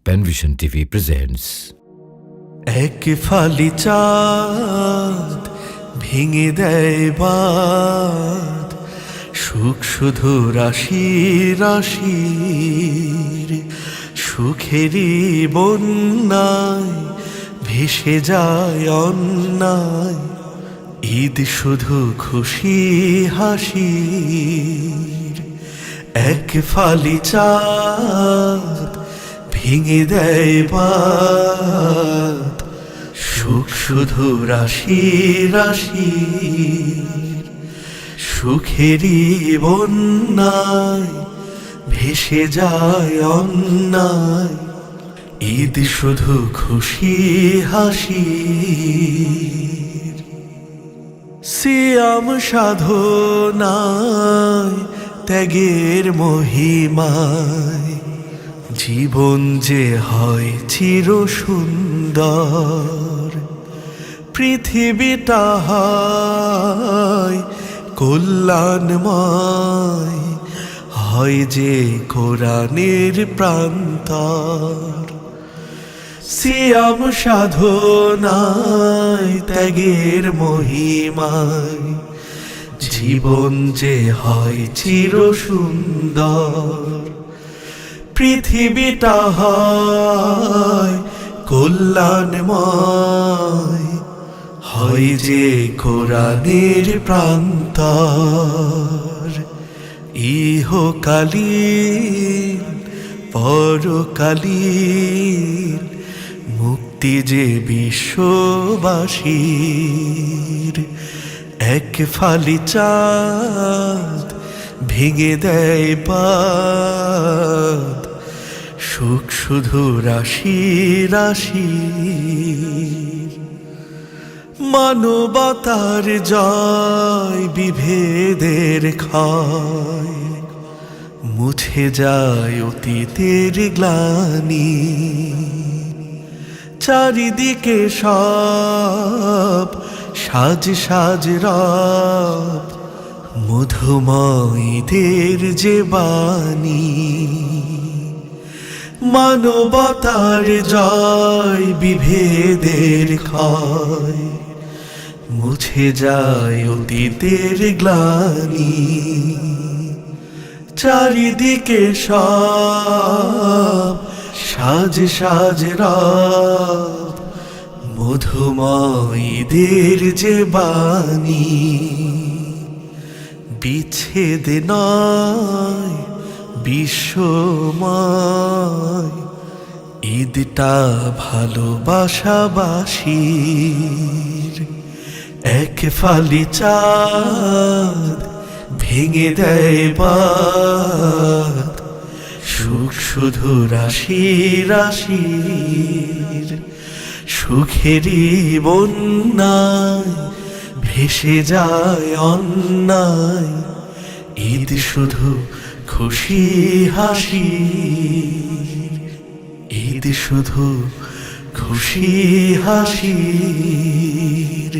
Panvision TV presents. এক ফালি চাঁদ ভেঙে দেয় বাঁধ, সুখ শুধু রাশি রাশির, সুখেরই বন্যায় ভেসে যায় অন্যায়, ঈদ শুধু খুশি হাসির। এক ফালি চাঁদ ভেঙে দেয় বাঁধ, সুখ শুধু রাশি রাশির, সুখেরই বন্যায় ভেসে যায় অন্যায়, ঈদ শুধু খুশি হাসির। সিয়াম সাধনায় ত্যাগের মহিমায় জীবন যে হয় চির সুন্দর, পৃথিবীটা হয় কল্যাণময়, হয় যে কোরআনের প্রান্তর। সিয়াম সাধনায় ত্যাগের মহিমায় জীবন যে হয় চির সুন্দর, পৃথিবীটা হয় কল্যাণময়, হয় যে কোরআনের প্রান্তর। ইহকালীন পরকালীন মুক্তি যে বিশ্ববাসীর, এক ফালি চাঁদ ভেঙে দেয় বাঁধ, সুখ শুধু রাশি রাশির। মানবতার জয় বিভেদের ক্ষয়, মুছে যায় অতীতের গ্লানি, চারিদিকে সব সাজ সাজ রব, মধুময়ীদের যে বাণী। মানবতার জয় বিভেদের ক্ষয়, মুছে যায় অতীতের গ্লানি, চারিদিকে সব সাজ সাজ রব, মধুময়ীদের যে বাণী। বিচ্ছেদ নয় বিশ্বময়, ঈদটা ভালোবাসাবাসীর। এক ফালি চাঁদ ভেঙে দেয় বাঁধ, সুখ শুধু রাশি রাশির, সুখেরই বন্যায় ভেসে যায় অন্যায়, ঈদ শুধু খুশি হাসির, ঈদ শুধু খুশি হাসির।